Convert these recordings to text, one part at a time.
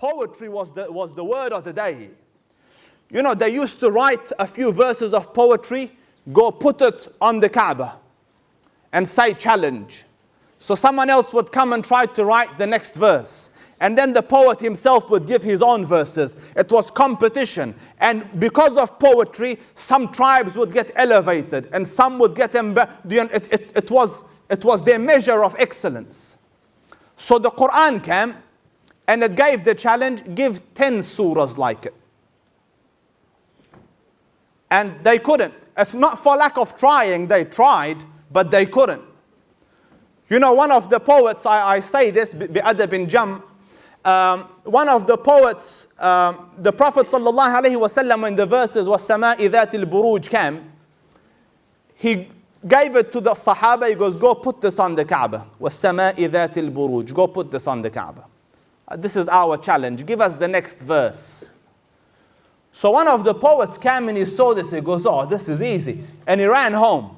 poetry was the word of the day. You know, they used to write a few verses of poetry, go put it on the Kaaba, and say challenge. So someone else would come and try to write the next verse. And then the poet himself would give his own verses. It was competition. And because of poetry, some tribes would get elevated and some would get it was their measure of excellence. So the Quran came and it gave the challenge, give 10 surahs like it. And they couldn't. It's not for lack of trying, they tried, but they couldn't. You know, one of the poets, I say this, بِأَدَبٍ جَمْ, one of the poets, the Prophet ﷺ, in the verses وَالسَّمَاءِ ذَاتِ الْبُرُوجِ came, he gave it to the Sahaba, he goes, go put this on the Kaaba. وَالسَّمَاءِ ذَاتِ الْبُرُوجِ, go put this on the Kaaba. This is our challenge, give us the next verse. So one of the poets came and he saw this, he goes, oh, this is easy. And he ran home.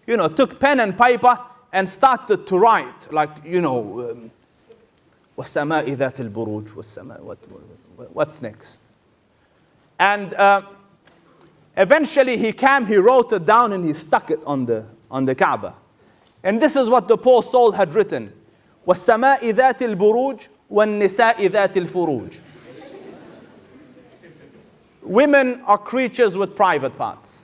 You know, took pen and paper and started to write, like, you know, وَالسَّمَاءِ ذَاتِ الْبُرُوجِ, what's next? And eventually he came, he wrote it down and he stuck it on the Kaaba. And this is what the poor soul had written. وَالسَّمَاءِ ذَاتِ الْبُرُوجِ وَالنِّسَاءِ ذَاتِ الْفُرُوجِ. Women are creatures with private parts.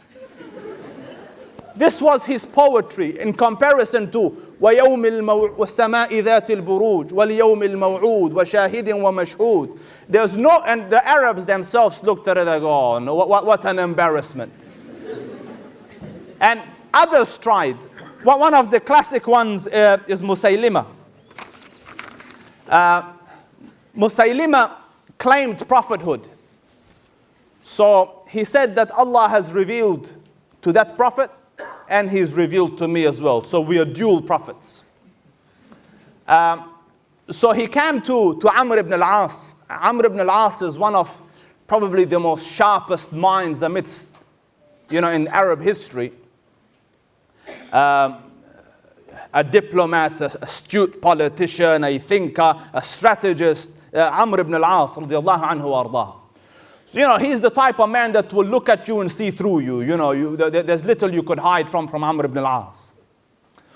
This was his poetry in comparison to وَيَوْمِ وَالسَّمَاءِ ذَاتِ الْبُرُوجِ وَالْيَوْمِ الْمَوْعُودِ وَشَاهِدٍ وَمَشْهُودٍ. There's no, and the Arabs themselves looked at it and go, oh, no, what an embarrassment. And others tried. One of the classic ones is Musaylima. Musaylima claimed prophethood. So he said that Allah has revealed to that prophet and he's revealed to me as well. So we are dual prophets. So he came to Amr ibn al-As. Amr ibn al-As is one of probably the most sharpest minds amidst, you know, in Arab history. A diplomat, an astute politician, a thinker, a strategist. Amr ibn al-As, radiallahu anhu wa ardah. You know, he's the type of man that will look at you and see through you. You know, there's little you could hide from Amr ibn al-As.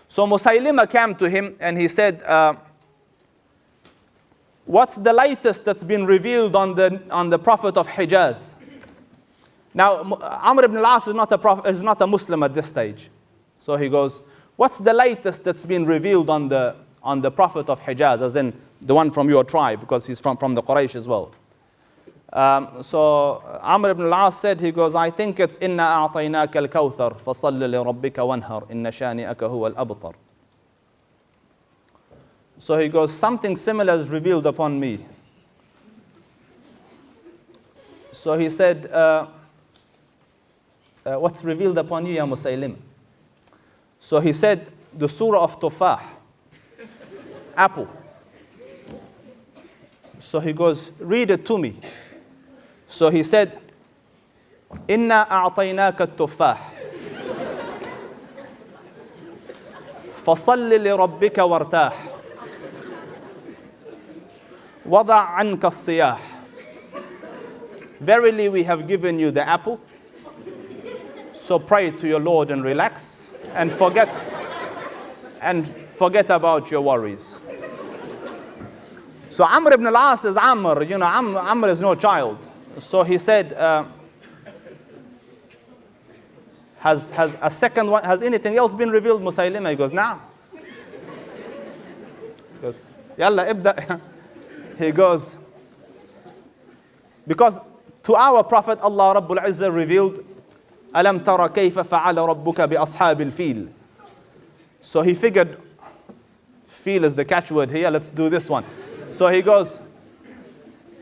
So Musaylima came to him and he said, what's the latest that's been revealed on the Prophet of Hijaz? Now, Amr ibn al-As is not a Muslim at this stage. So he goes, what's the latest that's been revealed on the Prophet of Hijaz, as in the one from your tribe, because he's from the Quraysh as well. So Amr ibn al-As said, he goes, I think it's إِنَّا أَعْطَيْنَاكَ الْكَوْثَرَ فَصَلِّ لِرَبِّكَ وَانْهَرْ إِنَّ شَانِئَكَ هُوَ الْأَبْطَرُ. So he goes, something similar is revealed upon me. So he said, what's revealed upon you, Ya Musaylim? So he said, the surah of Tufah, apple. So he goes, read it to me. So he said, إِنَّا أَعْطَيْنَاكَ التُّفَّاحِ فَصَلِّ لِرَبِّكَ وَارْتَاحِ وَضَعْ عَنْكَ الصِّيَاحِ. Verily we have given you the apple, so pray to your Lord and relax and forget about your worries. So Amr ibn al-As is Amr, you know, Amr is no child. So he said, has a second one, has anything else been revealed, Musaylima? He goes, nah. He goes, Yalla, ibda. He goes, because to our Prophet, Allah Rabbul Izzah revealed, Alam tara kayfa fa'ala rabbuka bi ashabil fil. So he figured, feel is the catchword here, let's do this one. So he goes,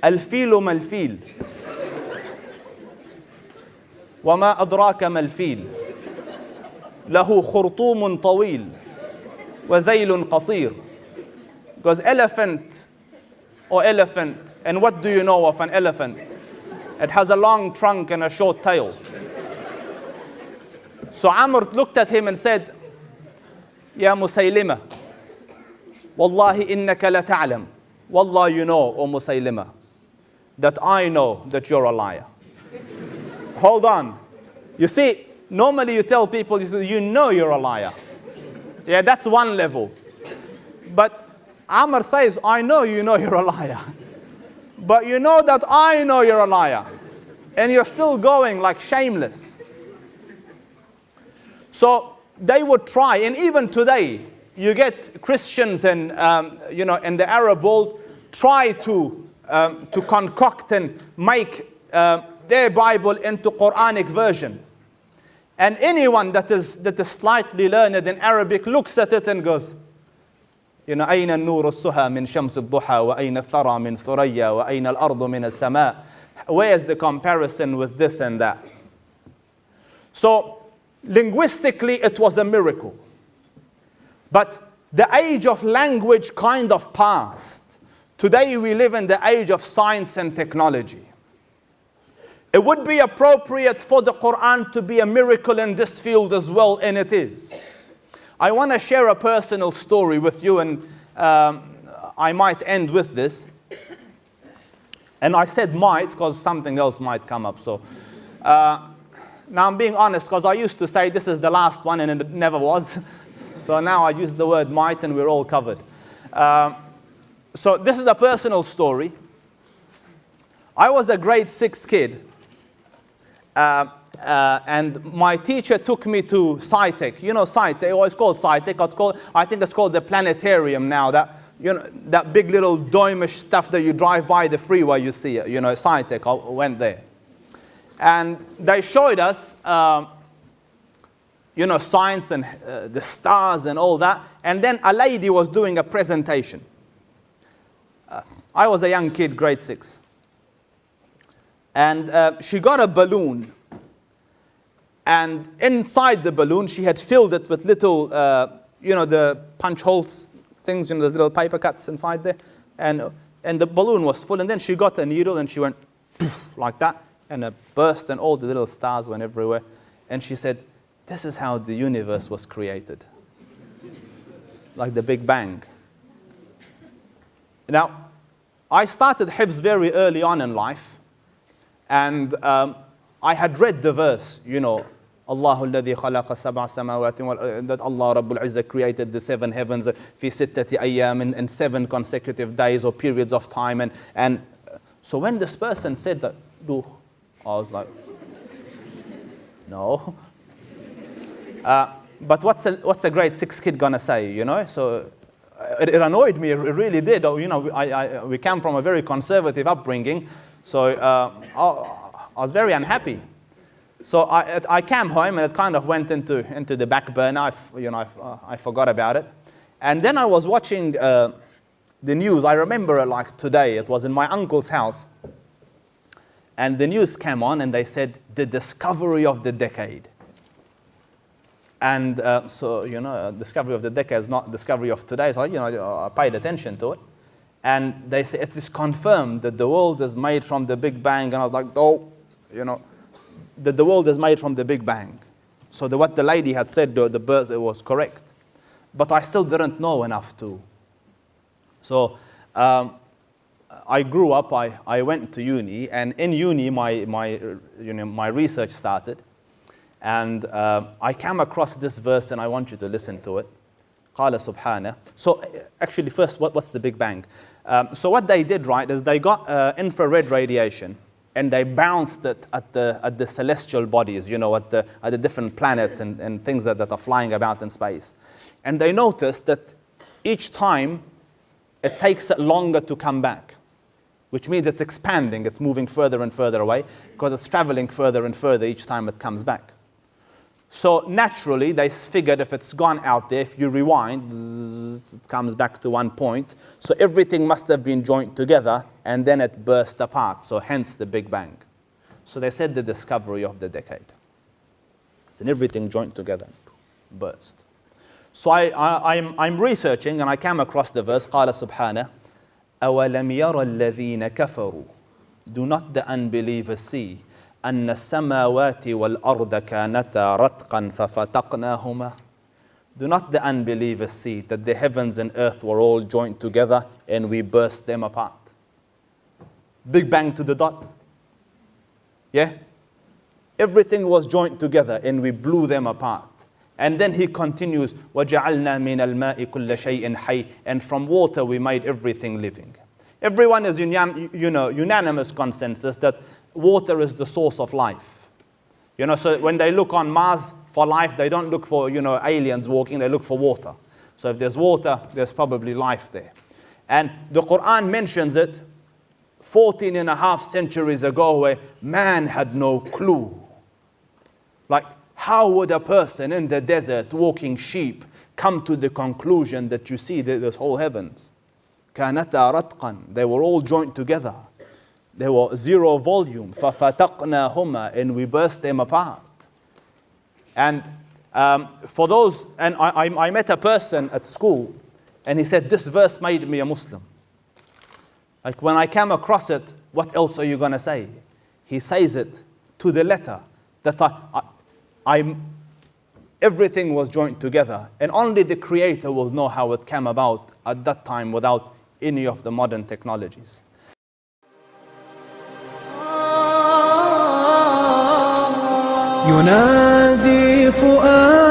Al-filu mal-fil. وَمَا أَدْرَاكَ مَا-الْفِيلُ لَهُ خُرْطُومٌ طَوِيلٌ وَزَيْلٌ قَصِيرٌ. Because elephant, and what do you know of an elephant? It has a long trunk and a short tail. So Amr looked at him and said, Ya Musaylima, Wallahi innaka la ta'lam Wallah, you know, O Musaylima, that I know that you're a liar. Hold on. You see, normally you tell people, you know you're a liar. Yeah, that's one level. But Amr says, I know you know you're a liar. But you know that I know you're a liar. And you're still going like shameless. So they would try, and even today, you get Christians and in the Arab world try to concoct and make their Bible into Quranic version. And anyone that is slightly learned in Arabic looks at it and goes, أين النور السها من شمس الضحى وأين الثرى من ثريا وأين الأرض من السماء. Where's the comparison with this and that? So linguistically it was a miracle. But the age of language kind of passed. Today we live in the age of science and technology. It would be appropriate for the Quran to be a miracle in this field as well, and it is. I want to share a personal story with you, and I might end with this. And I said might because something else might come up. So now I'm being honest, because I used to say this is the last one and it never was. So now I use the word might and we're all covered. So this is a personal story. I was a grade 6 kid. And my teacher took me to SciTech. You know SciTech, oh, it's called SciTech. I think it's called the planetarium now. That big little domish stuff that you drive by the freeway, you see it. SciTech, I went there. And they showed us, science and the stars and all that. And then a lady was doing a presentation. I was a young kid, grade 6. And she got a balloon. And inside the balloon, she had filled it with little, the punch holes things, those little paper cuts inside there. And the balloon was full. And then she got a needle and she went poof, like that. And it burst and all the little stars went everywhere. And she said, this is how the universe was created. Like the Big Bang. Now, I started Hifz very early on in life. And I had read the verse, Allahu alladhi khalaqa sab'a samawati, that Allah Rabbul Izzah created the 7 heavens fi sittati ayyam, in 7 consecutive days or periods of time. And so when this person said that, I was like, no. But what's a grade 6 kid gonna say, So it annoyed me, it really did. We came from a very conservative upbringing. So I was very unhappy. So I came home and it kind of went into the back burner. I forgot about it. And then I was watching the news. I remember it like today. It was in my uncle's house. And the news came on and they said, the discovery of the decade. And discovery of the decade is not discovery of today. So, I paid attention to it. And they say it is confirmed that the world is made from the Big Bang. And I was like, that the world is made from the Big Bang. So what the lady had said, the birth, it was correct. But I still didn't know enough to. So I grew up, I went to uni, and in uni my research started. And I came across this verse, and I want you to listen to it. قال سبحانه. So actually first, what's the Big Bang? So what they did, right, is they got infrared radiation and they bounced it at the celestial bodies, at the different planets and things that are flying about in space. And they noticed that each time it takes it longer to come back, which means it's expanding, it's moving further and further away because it's traveling further and further each time it comes back. So naturally, they figured if it's gone out there, if you rewind, it comes back to one point. So everything must have been joined together, and then it burst apart. So hence the Big Bang. So they said the discovery of the decade. So everything joined together, burst. So I'm researching, and I came across the verse, قال سبحانه, أَوَلَمْ يَرَ الَّذِينَ كَفَرُوا. Do not the unbelievers see أن السماوات والأرض كانتا رتقا ففتقناهما. Do not the unbelievers see that the heavens and earth were all joined together and we burst them apart? Big bang to the dot. Yeah? Everything was joined together and we blew them apart. And then he continues, وَجَعَلْنَا مِنَ الْمَاءِ كُلَّ شَيْءٍ حَيٍّ, and from water we made everything living. Everyone is unanimous consensus that water is the source of life. So when they look on Mars for life, they don't look for aliens walking, they look for water. So if there's water, there's probably life there. And the Quran mentions it 14 and a half centuries ago, where man had no clue. Like, how would a person in the desert walking sheep come to the conclusion that you see this whole heavens? كَانَتَا رَتْقًا, they were all joined together. They were zero volume. فَفَتَقْنَاهُمَا, and we burst them apart. And for those, and I met a person at school, and he said, this verse made me a Muslim. Like, when I came across it, what else are you going to say? He says it to the letter, that everything was joined together, and only the Creator will know how it came about at that time without any of the modern technologies. ينادي فؤاد